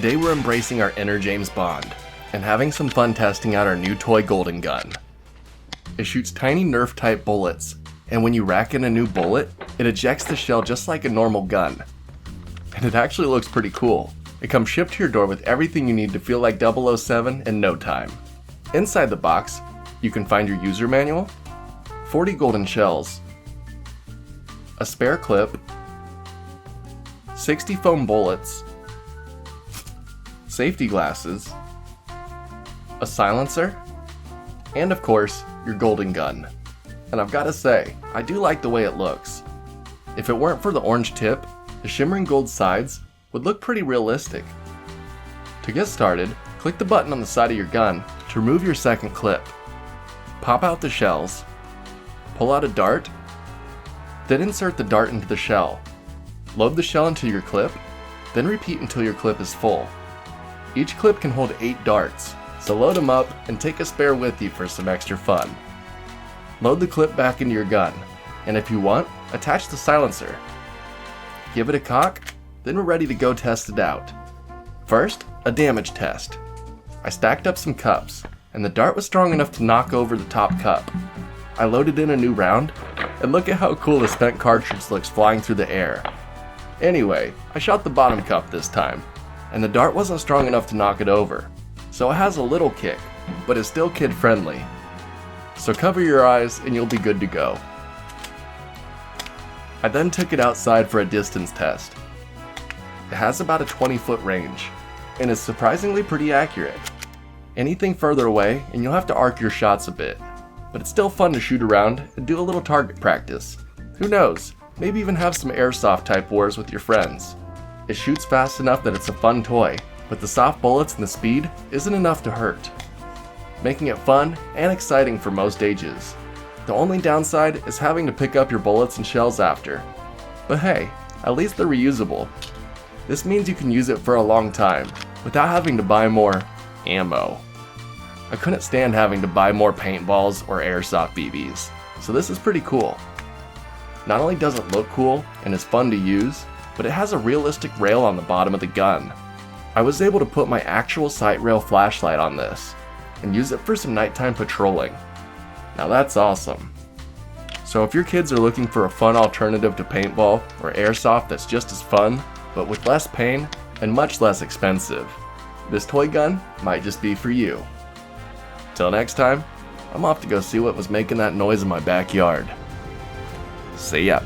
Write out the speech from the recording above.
Today we're embracing our inner James Bond and having some fun testing out our new toy golden gun. It shoots tiny Nerf type bullets, and when you rack in a new bullet, it ejects the shell just like a normal gun. And it actually looks pretty cool. It comes shipped to your door with everything you need to feel like 007 in no time. Inside the box, you can find your user manual, 40 golden shells, a spare clip, 60 foam bullets, safety glasses, a silencer, and of course, your golden gun. And I've gotta say, I do like the way it looks. If it weren't for the orange tip, the shimmering gold sides would look pretty realistic. To get started, click the button on the side of your gun to remove your second clip. Pop out the shells, pull out a dart, then insert the dart into the shell. Load the shell into your clip, then repeat until your clip is full. Each clip can hold 8 darts, so load them up and take a spare with you for some extra fun. Load the clip back into your gun, and if you want, attach the silencer. Give it a cock, then we're ready to go test it out. First, a damage test. I stacked up some cups, and the dart was strong enough to knock over the top cup. I loaded in a new round, and look at how cool the spent cartridge looks flying through the air. Anyway, I shot the bottom cup this time, and the dart wasn't strong enough to knock it over, so it has a little kick, but it's still kid-friendly. So cover your eyes and you'll be good to go. I then took it outside for a distance test. It has about a 20-foot range, and is surprisingly pretty accurate. Anything further away and you'll have to arc your shots a bit, but it's still fun to shoot around and do a little target practice. Who knows, maybe even have some airsoft type wars with your friends. It shoots fast enough that it's a fun toy, but the soft bullets and the speed isn't enough to hurt, making it fun and exciting for most ages. The only downside is having to pick up your bullets and shells after. But hey, at least they're reusable. This means you can use it for a long time, without having to buy more ammo. I couldn't stand having to buy more paintballs or airsoft BBs, so this is pretty cool. Not only does it look cool and is fun to use, but it has a realistic rail on the bottom of the gun. I was able to put my actual sight rail flashlight on this, and use it for some nighttime patrolling. Now that's awesome. So if your kids are looking for a fun alternative to paintball or airsoft that's just as fun, but with less pain and much less expensive, this toy gun might just be for you. Till next time, I'm off to go see what was making that noise in my backyard. See ya.